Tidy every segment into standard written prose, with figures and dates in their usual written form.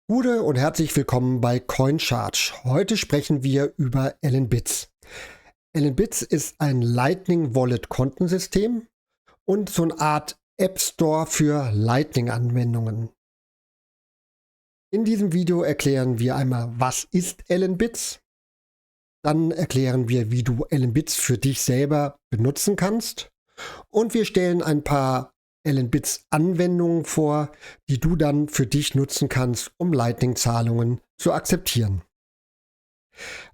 Gute und herzlich willkommen bei CoinCharge. Heute sprechen wir über LNBits. LNBits ist ein Lightning Wallet Kontensystem und so eine Art App Store für Lightning Anwendungen. In diesem Video erklären wir einmal, was ist LNBits. Dann erklären wir, wie du LNBits für dich selber benutzen kannst. Und wir stellen ein paar LNBits Anwendungen vor, die du dann für dich nutzen kannst, um Lightning-Zahlungen zu akzeptieren.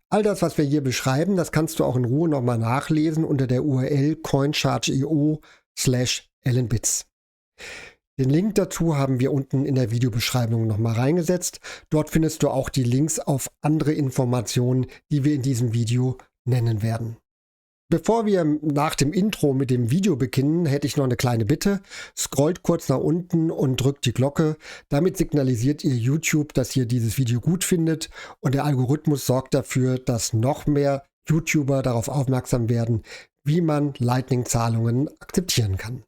All das, was wir hier beschreiben, das kannst du auch in Ruhe nochmal nachlesen unter der URL coincharge.io/LNBits. Den Link dazu haben wir unten in der Videobeschreibung nochmal reingesetzt. Dort findest du auch die Links auf andere Informationen, die wir in diesem Video nennen werden. Bevor wir nach dem Intro mit dem Video beginnen, hätte ich noch eine kleine Bitte. Scrollt kurz nach unten und drückt die Glocke. Damit signalisiert ihr YouTube, dass ihr dieses Video gut findet und der Algorithmus sorgt dafür, dass noch mehr YouTuber darauf aufmerksam werden, wie man Lightning-Zahlungen akzeptieren kann.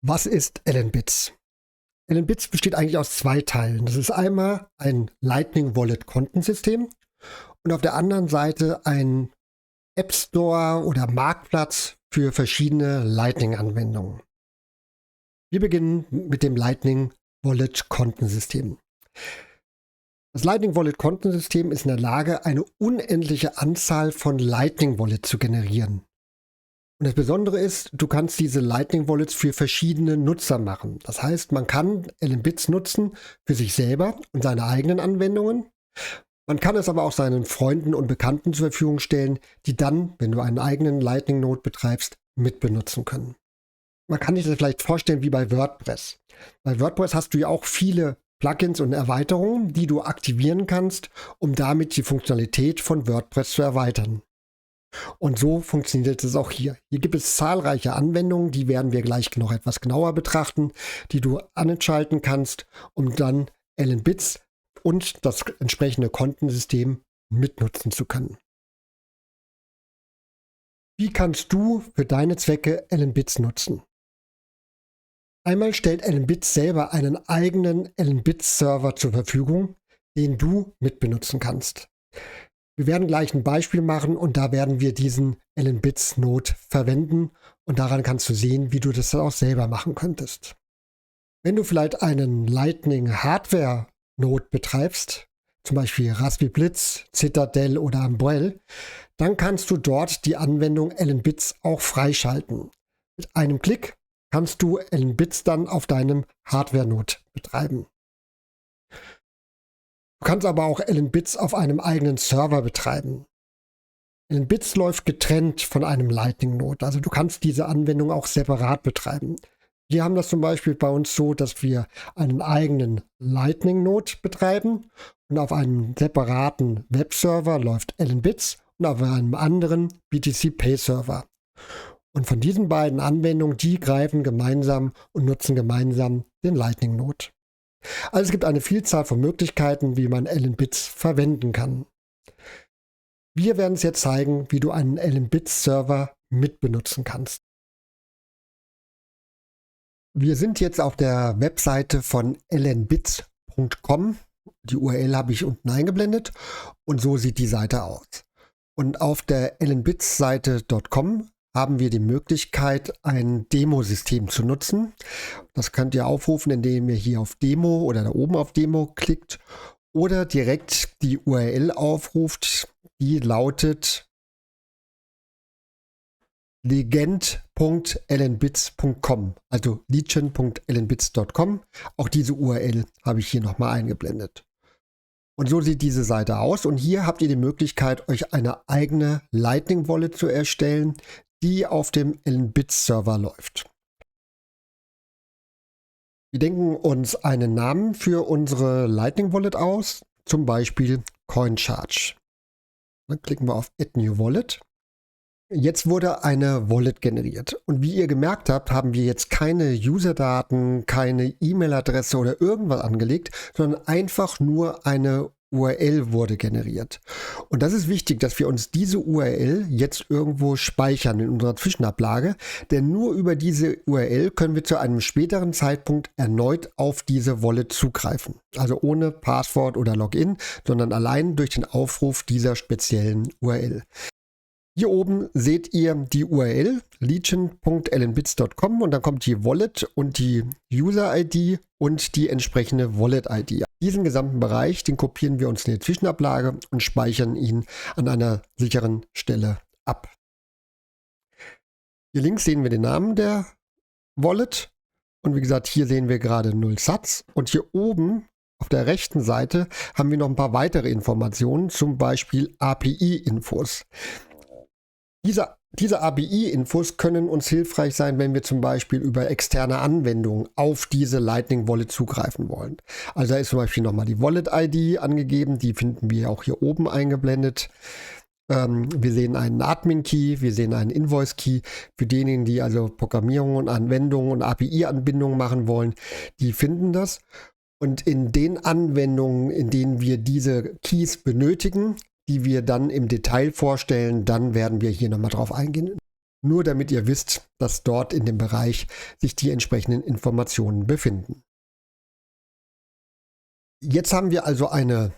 Was ist LNBits? LNBits besteht eigentlich aus zwei Teilen. Das ist einmal ein Lightning Wallet Kontensystem und auf der anderen Seite ein App Store oder Marktplatz für verschiedene Lightning Anwendungen. Wir beginnen mit dem Lightning Wallet Kontensystem. Das Lightning Wallet Kontensystem ist in der Lage, eine unendliche Anzahl von Lightning Wallets zu generieren. Und das Besondere ist, du kannst diese Lightning Wallets für verschiedene Nutzer machen. Das heißt, man kann LNBits nutzen für sich selber und seine eigenen Anwendungen. Man kann es aber auch seinen Freunden und Bekannten zur Verfügung stellen, die dann, wenn du einen eigenen Lightning Node betreibst, mitbenutzen können. Man kann sich das vielleicht vorstellen wie bei WordPress. Bei WordPress hast du ja auch viele Plugins und Erweiterungen, die du aktivieren kannst, um damit die Funktionalität von WordPress zu erweitern. Und so funktioniert es auch hier. Hier gibt es zahlreiche Anwendungen, die werden wir gleich noch etwas genauer betrachten, die du anschalten kannst, um dann LNBits und das entsprechende Kontensystem mitnutzen zu können. Wie kannst du für deine Zwecke LNBits nutzen? Einmal stellt LNBits selber einen eigenen LNBits-Server zur Verfügung, den du mitbenutzen kannst. Wir werden gleich ein Beispiel machen und da werden wir diesen LNBits-Node verwenden und daran kannst du sehen, wie du das dann auch selber machen könntest. Wenn du vielleicht einen Lightning-Hardware-Node betreibst, zum Beispiel Raspberry Blitz, Citadel oder Umbrel, dann kannst du dort die Anwendung LNBits auch freischalten. Mit einem Klick kannst du LNBits dann auf deinem Hardware-Node betreiben. Du kannst aber auch LNBits auf einem eigenen Server betreiben. LNBits läuft getrennt von einem Lightning Node, also du kannst diese Anwendung auch separat betreiben. Wir haben das zum Beispiel bei uns so, dass wir einen eigenen Lightning Node betreiben und auf einem separaten Webserver läuft LNBits und auf einem anderen BTC Pay Server. Und von diesen beiden Anwendungen, die greifen gemeinsam und nutzen gemeinsam den Lightning Node. Also es gibt eine Vielzahl von Möglichkeiten, wie man LNBits verwenden kann. Wir werden es jetzt zeigen, wie du einen LNBits-Server mitbenutzen kannst. Wir sind jetzt auf der Webseite von lnbits.com. Die URL habe ich unten eingeblendet und so sieht die Seite aus. Und auf der lnbits-Seite.com haben wir die Möglichkeit, ein Demo-System zu nutzen. Das könnt ihr aufrufen, indem ihr hier auf Demo oder da oben auf Demo klickt oder direkt die URL aufruft, die lautet legend.lnbits.com, also legend.lnbits.com. Auch diese URL habe ich hier nochmal eingeblendet. Und so sieht diese Seite aus. Und hier habt ihr die Möglichkeit, euch eine eigene Lightning Wallet zu erstellen, die auf dem LNBits-Server läuft. Wir denken uns einen Namen für unsere Lightning Wallet aus, zum Beispiel CoinCharge. Dann klicken wir auf Add New Wallet. Jetzt wurde eine Wallet generiert. Und wie ihr gemerkt habt, haben wir jetzt keine Userdaten, keine E-Mail-Adresse oder irgendwas angelegt, sondern einfach nur eine URL wurde generiert. Und das ist wichtig, dass wir uns diese URL jetzt irgendwo speichern in unserer Zwischenablage, denn nur über diese URL können wir zu einem späteren Zeitpunkt erneut auf diese Wallet zugreifen. Also ohne Passwort oder Login, sondern allein durch den Aufruf dieser speziellen URL. Hier oben seht ihr die URL legion.allenbits.com und dann kommt die Wallet und die User-ID und die entsprechende Wallet-ID. Diesen gesamten Bereich, den kopieren wir uns in die Zwischenablage und speichern ihn an einer sicheren Stelle ab. Hier links sehen wir den Namen der Wallet und wie gesagt, hier sehen wir gerade 0 Satz und hier oben auf der rechten Seite haben wir noch ein paar weitere Informationen, zum Beispiel API-Infos. Diese API-Infos können uns hilfreich sein, wenn wir zum Beispiel über externe Anwendungen auf diese Lightning Wallet zugreifen wollen. Also da ist zum Beispiel nochmal die Wallet-ID angegeben, die finden wir auch hier oben eingeblendet. Wir sehen einen Admin-Key, wir sehen einen Invoice-Key. Für diejenigen, die also Programmierung und Anwendungen und API-Anbindungen machen wollen, die finden das. Und in den Anwendungen, in denen wir diese Keys benötigen, die wir dann im Detail vorstellen, dann werden wir hier nochmal drauf eingehen. Nur damit ihr wisst, dass dort in dem Bereich sich die entsprechenden Informationen befinden. Jetzt haben wir also eine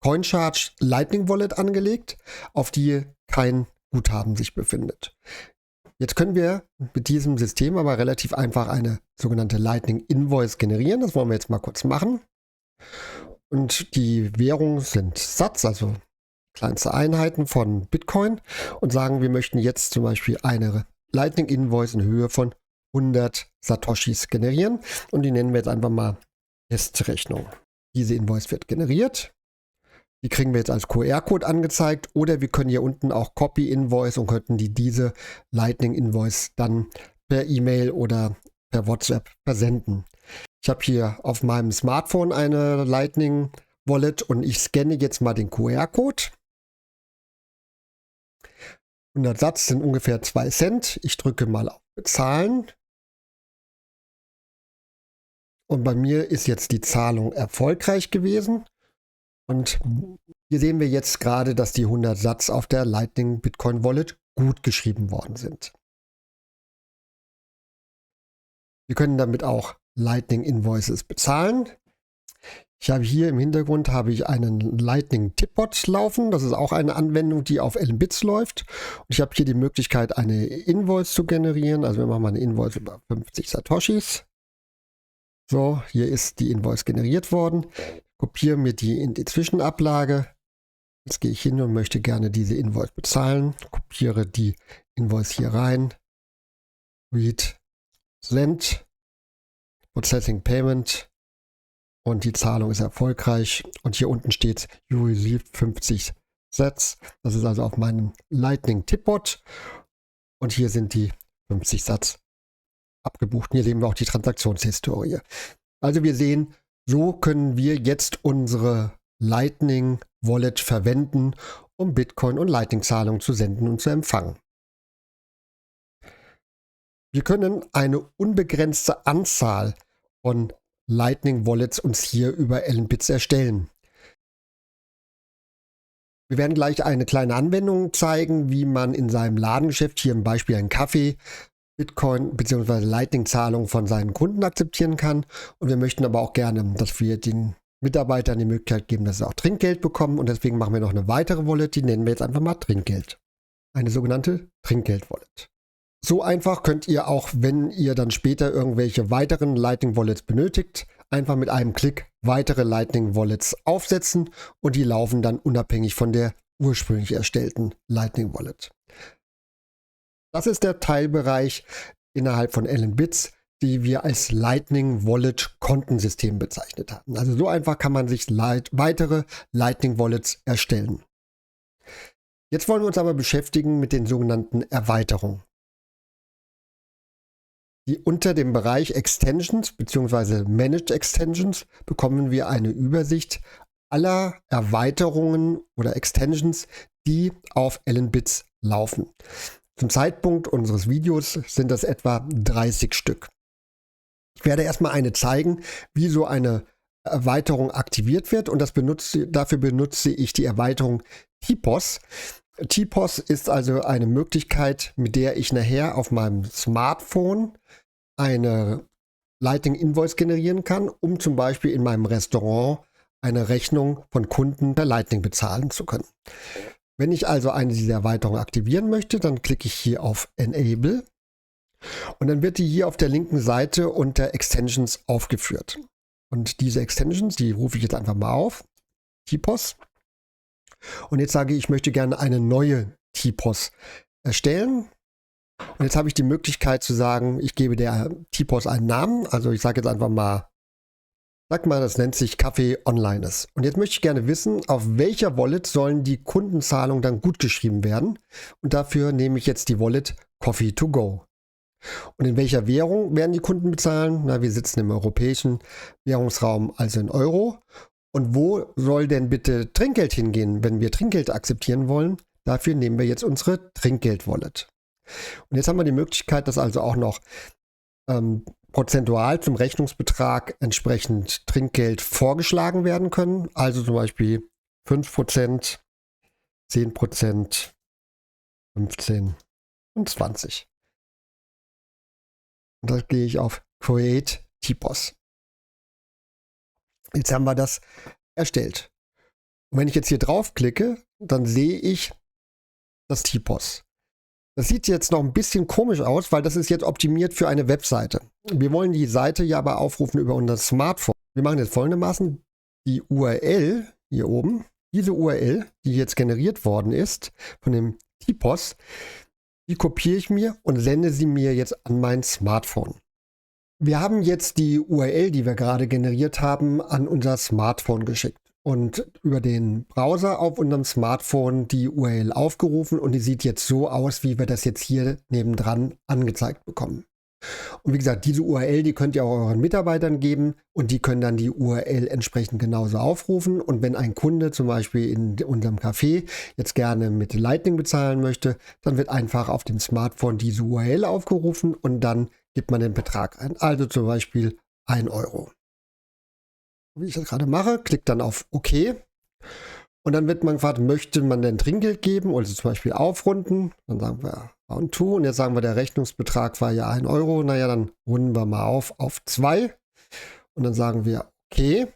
CoinCharge Lightning Wallet angelegt, auf die kein Guthaben sich befindet. Jetzt können wir mit diesem System aber relativ einfach eine sogenannte Lightning Invoice generieren. Das wollen wir jetzt mal kurz machen. Und die Währungen sind Satz, also kleinste Einheiten von Bitcoin und sagen, wir möchten jetzt zum Beispiel eine Lightning Invoice in Höhe von 100 Satoshis generieren und die nennen wir jetzt einfach mal Testrechnung. Diese Invoice wird generiert. Die kriegen wir jetzt als QR-Code angezeigt oder wir können hier unten auch Copy Invoice und könnten diese Lightning Invoice dann per E-Mail oder per WhatsApp versenden. Ich habe hier auf meinem Smartphone eine Lightning Wallet und ich scanne jetzt mal den QR-Code. 100 Satz sind ungefähr 2 Cent. Ich drücke mal auf Bezahlen. Und bei mir ist jetzt die Zahlung erfolgreich gewesen. Und hier sehen wir jetzt gerade, dass die 100 Satz auf der Lightning Bitcoin Wallet gut geschrieben worden sind. Wir können damit auch Lightning Invoices bezahlen. Ich habe hier im Hintergrund einen Lightning Tipbot laufen. Das ist auch eine Anwendung, die auf LNBits läuft. Und ich habe hier die Möglichkeit, eine Invoice zu generieren. Also wir machen mal eine Invoice über 50 Satoshis. So, hier ist die Invoice generiert worden. Ich kopiere mir die in die Zwischenablage. Jetzt gehe ich hin und möchte gerne diese Invoice bezahlen. Kopiere die Invoice hier rein. Read, Send, Processing Payment. Und die Zahlung ist erfolgreich. Und hier unten steht, you received 50 Sats. Das ist also auf meinem Lightning Tipbot. Und hier sind die 50 Sats abgebucht. Hier sehen wir auch die Transaktionshistorie. Also wir sehen, so können wir jetzt unsere Lightning Wallet verwenden, um Bitcoin und Lightning Zahlungen zu senden und zu empfangen. Wir können eine unbegrenzte Anzahl von Lightning Wallets uns hier über LNBits erstellen. Wir werden gleich eine kleine Anwendung zeigen, wie man in seinem Ladengeschäft, hier im Beispiel ein Kaffee, Bitcoin bzw. Lightning-Zahlungen von seinen Kunden akzeptieren kann. Und wir möchten aber auch gerne, dass wir den Mitarbeitern die Möglichkeit geben, dass sie auch Trinkgeld bekommen. Und deswegen machen wir noch eine weitere Wallet, die nennen wir jetzt einfach mal Trinkgeld. Eine sogenannte Trinkgeld-Wallet. So einfach könnt ihr auch, wenn ihr dann später irgendwelche weiteren Lightning Wallets benötigt, einfach mit einem Klick weitere Lightning Wallets aufsetzen und die laufen dann unabhängig von der ursprünglich erstellten Lightning Wallet. Das ist der Teilbereich innerhalb von LNBits, die wir als Lightning Wallet Kontensystem bezeichnet haben. Also so einfach kann man sich weitere Lightning Wallets erstellen. Jetzt wollen wir uns aber beschäftigen mit den sogenannten Erweiterungen. Unter dem Bereich Extensions bzw. Managed Extensions bekommen wir eine Übersicht aller Erweiterungen oder Extensions, die auf LNBits laufen. Zum Zeitpunkt unseres Videos sind das etwa 30 Stück. Ich werde erstmal eine zeigen, wie so eine Erweiterung aktiviert wird und dafür benutze ich die Erweiterung TPOS. TPOS ist also eine Möglichkeit, mit der ich nachher auf meinem Smartphone eine Lightning Invoice generieren kann, um zum Beispiel in meinem Restaurant eine Rechnung von Kunden per Lightning bezahlen zu können. Wenn ich also eine dieser Erweiterungen aktivieren möchte, dann klicke ich hier auf Enable und dann wird die hier auf der linken Seite unter Extensions aufgeführt. Und diese Extensions, die rufe ich jetzt einfach mal auf, TPOS. Und jetzt sage ich, ich möchte gerne eine neue TPOS erstellen. Und jetzt habe ich die Möglichkeit zu sagen, ich gebe der TPOS einen Namen. Also ich sage jetzt einfach mal, das nennt sich Kaffee Online ist. Und jetzt möchte ich gerne wissen, auf welcher Wallet sollen die Kundenzahlungen dann gut geschrieben werden. Und dafür nehme ich jetzt die Wallet Coffee to Go. Und in welcher Währung werden die Kunden bezahlen? Na, wir sitzen im europäischen Währungsraum, also in Euro. Und wo soll denn bitte Trinkgeld hingehen, wenn wir Trinkgeld akzeptieren wollen? Dafür nehmen wir jetzt unsere Trinkgeld-Wallet. Und jetzt haben wir die Möglichkeit, dass also auch noch prozentual zum Rechnungsbetrag entsprechend Trinkgeld vorgeschlagen werden können. Also zum Beispiel 5%, 10%, 15% und 20%. Und da gehe ich auf Create TPOS. Jetzt haben wir das erstellt. Und wenn ich jetzt hier draufklicke, dann sehe ich das TPOS. Das sieht jetzt noch ein bisschen komisch aus, weil das ist jetzt optimiert für eine Webseite. Wir wollen die Seite ja aber aufrufen über unser Smartphone. Wir machen jetzt folgendermaßen, die URL hier oben, diese URL, die jetzt generiert worden ist von dem TPOS, die kopiere ich mir und sende sie mir jetzt an mein Smartphone. Wir haben jetzt die URL, die wir gerade generiert haben, an unser Smartphone geschickt und über den Browser auf unserem Smartphone die URL aufgerufen und die sieht jetzt so aus, wie wir das jetzt hier nebendran angezeigt bekommen. Und wie gesagt, diese URL, die könnt ihr auch euren Mitarbeitern geben und die können dann die URL entsprechend genauso aufrufen. Und wenn ein Kunde zum Beispiel in unserem Café jetzt gerne mit Lightning bezahlen möchte, dann wird einfach auf dem Smartphone diese URL aufgerufen und dann gibt man den Betrag ein. Also zum Beispiel 1 Euro. Wie ich das gerade mache, klickt dann auf OK. Und dann wird man gefragt, möchte man denn Trinkgeld geben, also zum Beispiel aufrunden. Dann sagen wir Round to und jetzt sagen wir, der Rechnungsbetrag war ja 1 Euro. Naja, dann runden wir mal auf 2. Und dann sagen wir OK.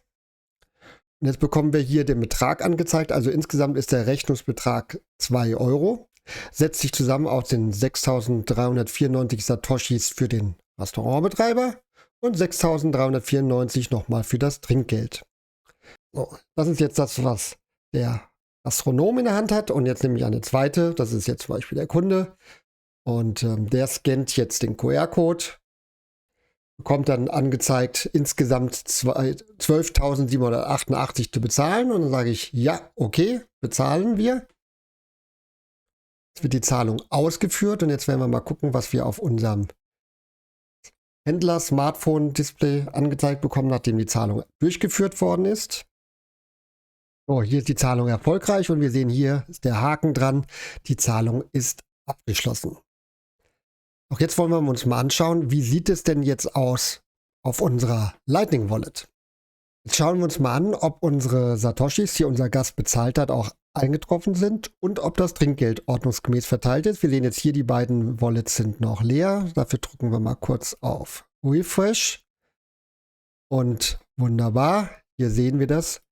Und jetzt bekommen wir hier den Betrag angezeigt. Also insgesamt ist der Rechnungsbetrag 2 Euro. Setzt sich zusammen aus den 6.394 Satoshis für den Restaurantbetreiber und 6.394 nochmal für das Trinkgeld. So, das ist jetzt das, was der Gastronom in der Hand hat. Und jetzt nehme ich eine zweite. Das ist jetzt zum Beispiel der Kunde. Und der scannt jetzt den QR-Code. Bekommt dann angezeigt, insgesamt 12.788 zu bezahlen. Und dann sage ich, ja, okay, bezahlen wir. Jetzt wird die Zahlung ausgeführt. Und jetzt werden wir mal gucken, was wir auf unserem Händler-Smartphone-Display angezeigt bekommen, nachdem die Zahlung durchgeführt worden ist. So, hier ist die Zahlung erfolgreich und wir sehen hier ist der Haken dran. Die Zahlung ist abgeschlossen. Auch jetzt wollen wir uns mal anschauen, wie sieht es denn jetzt aus auf unserer Lightning Wallet. Jetzt schauen wir uns mal an, ob unsere Satoshis, die unser Gast bezahlt hat, auch eingetroffen sind und ob das Trinkgeld ordnungsgemäß verteilt ist. Wir sehen jetzt hier, die beiden Wallets sind noch leer. Dafür drücken wir mal kurz auf Refresh. Und wunderbar, hier sehen wir das.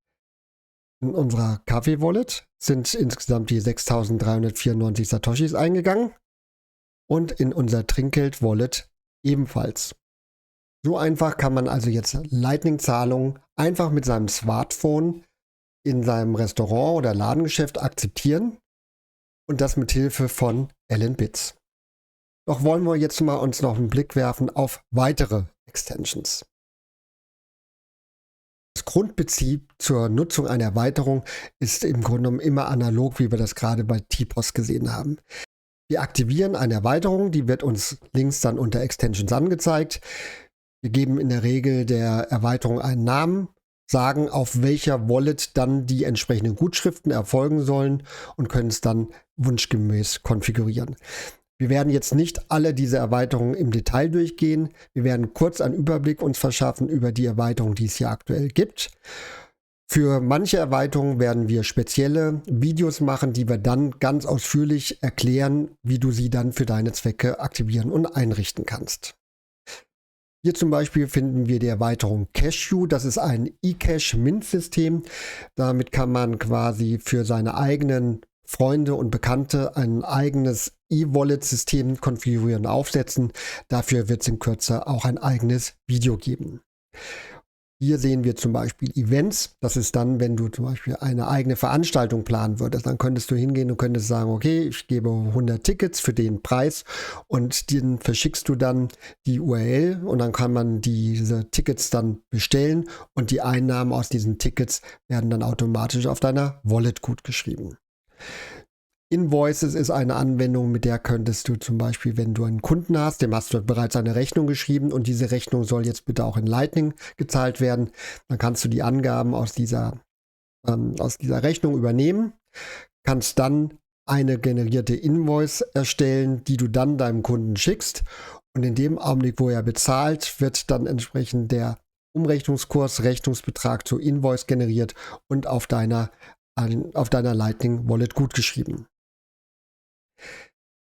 In unserer Kaffee-Wallet sind insgesamt die 6.394 Satoshis eingegangen und in unser Trinkgeld-Wallet ebenfalls. So einfach kann man also jetzt Lightning-Zahlungen einfach mit seinem Smartphone in seinem Restaurant oder Ladengeschäft akzeptieren und das mit Hilfe von LNBits. Doch wollen wir jetzt mal uns noch einen Blick werfen auf weitere Extensions. Das Grundprinzip zur Nutzung einer Erweiterung ist im Grunde genommen immer analog, wie wir das gerade bei TPOS gesehen haben. Wir aktivieren eine Erweiterung, die wird uns links dann unter Extensions angezeigt. Wir geben in der Regel der Erweiterung einen Namen, sagen, auf welcher Wallet dann die entsprechenden Gutschriften erfolgen sollen und können es dann wunschgemäß konfigurieren. Wir werden jetzt nicht alle diese Erweiterungen im Detail durchgehen. Wir werden kurz einen Überblick uns verschaffen über die Erweiterungen, die es hier aktuell gibt. Für manche Erweiterungen werden wir spezielle Videos machen, die wir dann ganz ausführlich erklären, wie du sie dann für deine Zwecke aktivieren und einrichten kannst. Hier zum Beispiel finden wir die Erweiterung Cashew. Das ist ein eCash-Mint-System. Damit kann man quasi für seine eigenen Freunde und Bekannte ein eigenes E-Wallet-System konfigurieren und aufsetzen. Dafür wird es in Kürze auch ein eigenes Video geben. Hier sehen wir zum Beispiel Events. Das ist dann, wenn du zum Beispiel eine eigene Veranstaltung planen würdest. Dann könntest du hingehen und könntest sagen, okay, ich gebe 100 Tickets für den Preis und den verschickst du dann die URL und dann kann man diese Tickets dann bestellen und die Einnahmen aus diesen Tickets werden dann automatisch auf deiner Wallet gut geschrieben. Invoices ist eine Anwendung, mit der könntest du zum Beispiel, wenn du einen Kunden hast, dem hast du bereits eine Rechnung geschrieben und diese Rechnung soll jetzt bitte auch in Lightning gezahlt werden, dann kannst du die Angaben aus dieser Rechnung übernehmen, kannst dann eine generierte Invoice erstellen, die du dann deinem Kunden schickst und in dem Augenblick, wo er bezahlt, wird dann entsprechend der Umrechnungskurs, Rechnungsbetrag zur Invoice generiert und auf deiner Lightning Wallet gut geschrieben.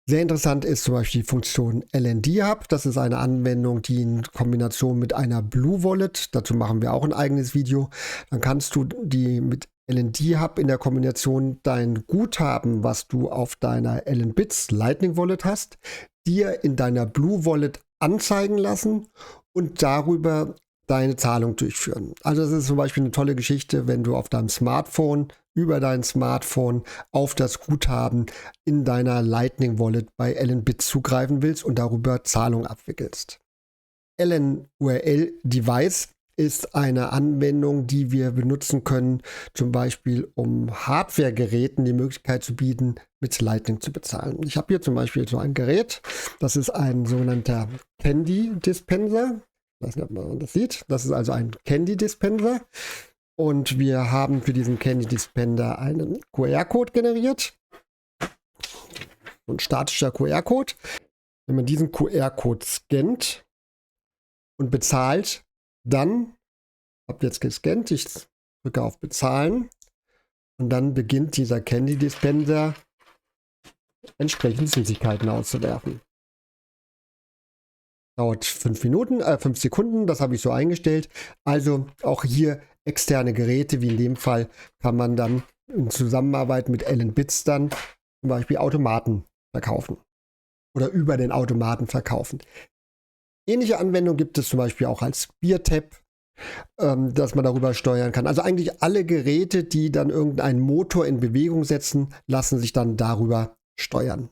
Sehr interessant ist zum Beispiel die Funktion LND Hub. Das ist eine Anwendung, die in Kombination mit einer Blue Wallet, dazu machen wir auch ein eigenes Video, dann kannst du die mit LND Hub in der Kombination dein Guthaben, was du auf deiner LNBits Lightning Wallet hast, dir in deiner Blue Wallet anzeigen lassen und darüber deine Zahlung durchführen. Also das ist zum Beispiel eine tolle Geschichte, wenn du auf deinem Smartphone, über dein Smartphone auf das Guthaben in deiner Lightning Wallet bei LNBits zugreifen willst und darüber Zahlung abwickelst. LNURL Device ist eine Anwendung, die wir benutzen können, zum Beispiel um Hardware-Geräten die Möglichkeit zu bieten, mit Lightning zu bezahlen. Ich habe hier zum Beispiel so ein Gerät, das ist ein sogenannter Candy Dispenser. Ich weiß nicht, ob man das sieht. Das ist also ein Candy Dispenser. Und wir haben für diesen Candy Dispenser einen QR-Code generiert. Ein statischer QR-Code. Wenn man diesen QR-Code scannt und bezahlt, dann, habt ihr jetzt gescannt, ich drücke auf Bezahlen und dann beginnt dieser Candy Dispenser entsprechend Süßigkeiten auszuwerfen. Dauert 5 Sekunden, das habe ich so eingestellt. Also auch hier externe Geräte, wie in dem Fall, kann man dann in Zusammenarbeit mit LNBits dann zum Beispiel Automaten verkaufen oder über den Automaten verkaufen. Ähnliche Anwendungen gibt es zum Beispiel auch als BeerTap, dass man darüber steuern kann. Also eigentlich alle Geräte, die dann irgendeinen Motor in Bewegung setzen, lassen sich dann darüber steuern.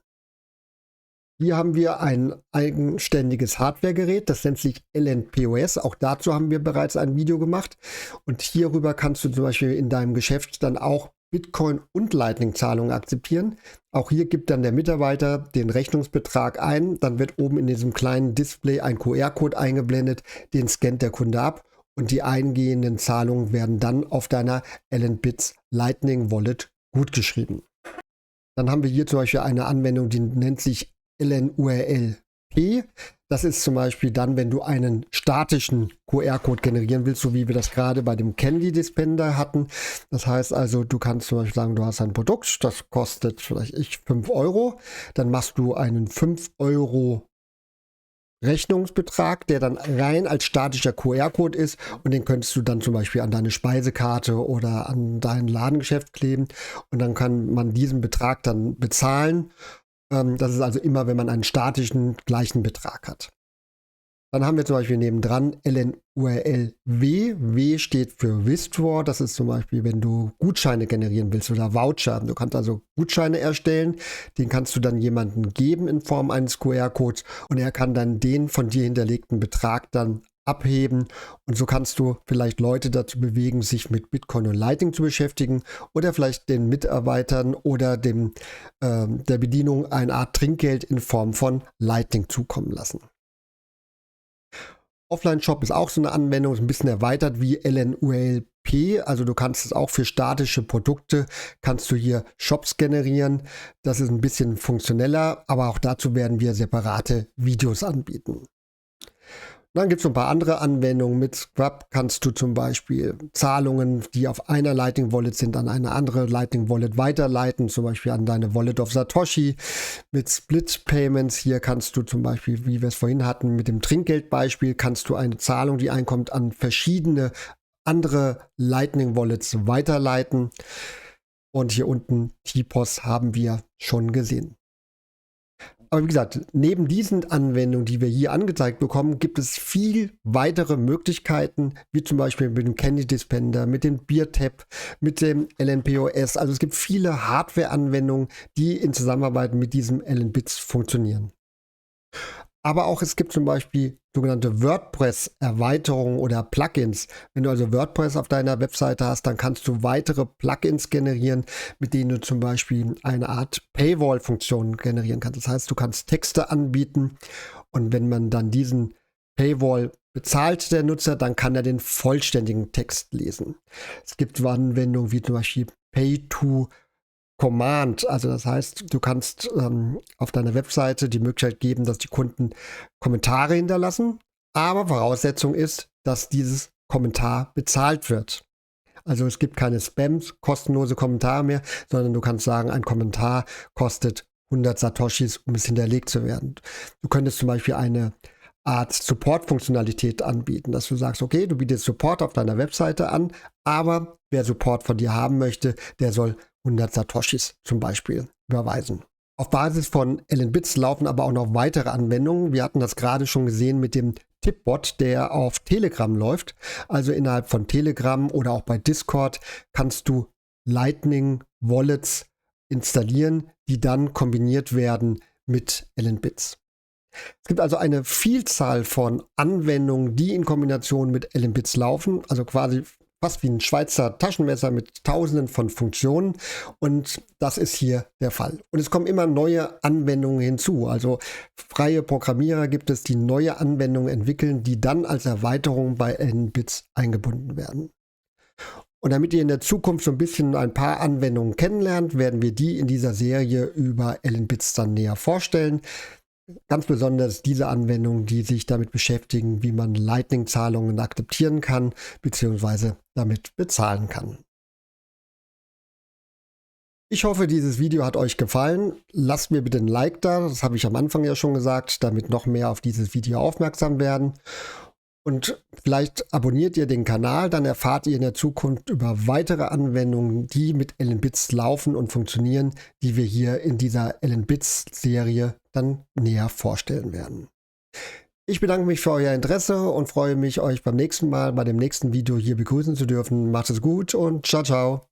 Hier haben wir ein eigenständiges Hardware-Gerät, das nennt sich LNPOS. Auch dazu haben wir bereits ein Video gemacht. Und hierüber kannst du zum Beispiel in deinem Geschäft dann auch Bitcoin- und Lightning-Zahlungen akzeptieren. Auch hier gibt dann der Mitarbeiter den Rechnungsbetrag ein. Dann wird oben in diesem kleinen Display ein QR-Code eingeblendet. Den scannt der Kunde ab und die eingehenden Zahlungen werden dann auf deiner LNBits Lightning Wallet gutgeschrieben. Dann haben wir hier zum Beispiel eine Anwendung, die nennt sich LNURL-P. Das ist zum Beispiel dann, wenn du einen statischen QR-Code generieren willst, so wie wir das gerade bei dem Candy Dispenser hatten. Das heißt also, du kannst zum Beispiel sagen, du hast ein Produkt, das kostet vielleicht 5 Euro. Dann machst du einen 5 Euro Rechnungsbetrag, der dann rein als statischer QR-Code ist und den könntest du dann zum Beispiel an deine Speisekarte oder an dein Ladengeschäft kleben und dann kann man diesen Betrag dann bezahlen. Das ist also immer, wenn man einen statischen gleichen Betrag hat. Dann haben wir zum Beispiel nebendran LNURL-W. W steht für Withdraw. Das ist zum Beispiel, wenn du Gutscheine generieren willst oder Voucher. Du kannst also Gutscheine erstellen. Den kannst du dann jemandem geben in Form eines QR-Codes und er kann dann den von dir hinterlegten Betrag dann abheben und so kannst du vielleicht Leute dazu bewegen, sich mit Bitcoin und Lightning zu beschäftigen oder vielleicht den Mitarbeitern oder der Bedienung eine Art Trinkgeld in Form von Lightning zukommen lassen. Offline-Shop ist auch so eine Anwendung, ist ein bisschen erweitert wie LNULP. Also du kannst es auch für statische Produkte, kannst du hier Shops generieren. Das ist ein bisschen funktioneller, aber auch dazu werden wir separate Videos anbieten. Dann gibt es noch ein paar andere Anwendungen. Mit Scrub kannst du zum Beispiel Zahlungen, die auf einer Lightning Wallet sind, an eine andere Lightning Wallet weiterleiten, zum Beispiel an deine Wallet of Satoshi. Mit Split Payments hier kannst du zum Beispiel, wie wir es vorhin hatten, mit dem Trinkgeldbeispiel, kannst du eine Zahlung, die einkommt, an verschiedene andere Lightning Wallets weiterleiten. Und hier unten TPOS haben wir schon gesehen. Aber wie gesagt, neben diesen Anwendungen, die wir hier angezeigt bekommen, gibt es viel weitere Möglichkeiten, wie zum Beispiel mit dem Candy Dispenser, mit dem BeerTap, mit dem LNPOS. Also es gibt viele Hardware-Anwendungen, die in Zusammenarbeit mit diesem LNBits funktionieren. Aber auch es gibt zum Beispiel sogenannte WordPress-Erweiterungen oder Plugins. Wenn du also WordPress auf deiner Webseite hast, dann kannst du weitere Plugins generieren, mit denen du zum Beispiel eine Art Paywall-Funktion generieren kannst. Das heißt, du kannst Texte anbieten und wenn man dann diesen Paywall bezahlt, der Nutzer, dann kann er den vollständigen Text lesen. Es gibt Anwendungen wie zum Beispiel Pay-to-Command, also das heißt, du kannst auf deiner Webseite die Möglichkeit geben, dass die Kunden Kommentare hinterlassen, aber Voraussetzung ist, dass dieses Kommentar bezahlt wird. Also es gibt keine Spams, kostenlose Kommentare mehr, sondern du kannst sagen, ein Kommentar kostet 100 Satoshis, um es hinterlegt zu werden. Du könntest zum Beispiel eine Art Support-Funktionalität anbieten, dass du sagst, okay, du bietest Support auf deiner Webseite an, aber wer Support von dir haben möchte, der soll 100 Satoshis zum Beispiel überweisen. Auf Basis von LNBits laufen aber auch noch weitere Anwendungen. Wir hatten das gerade schon gesehen mit dem Tipbot, der auf Telegram läuft. Also innerhalb von Telegram oder auch bei Discord kannst du Lightning Wallets installieren, die dann kombiniert werden mit LNBits. Es gibt also eine Vielzahl von Anwendungen, die in Kombination mit LNBits laufen, also quasi fast wie ein Schweizer Taschenmesser mit tausenden von Funktionen und das ist hier der Fall. Und es kommen immer neue Anwendungen hinzu, also freie Programmierer gibt es, die neue Anwendungen entwickeln, die dann als Erweiterung bei LNBits eingebunden werden. Und damit ihr in der Zukunft so ein bisschen ein paar Anwendungen kennenlernt, werden wir die in dieser Serie über LNBits dann näher vorstellen. Ganz besonders diese Anwendungen, die sich damit beschäftigen, wie man Lightning-Zahlungen akzeptieren kann, beziehungsweise damit bezahlen kann. Ich hoffe, dieses Video hat euch gefallen. Lasst mir bitte ein Like da, das habe ich am Anfang ja schon gesagt, damit noch mehr auf dieses Video aufmerksam werden. Und vielleicht abonniert ihr den Kanal, dann erfahrt ihr in der Zukunft über weitere Anwendungen, die mit LNBits laufen und funktionieren, die wir hier in dieser LNBits-Serie dann näher vorstellen werden. Ich bedanke mich für euer Interesse und freue mich, euch beim nächsten Mal bei dem nächsten Video hier begrüßen zu dürfen. Macht es gut und ciao, ciao.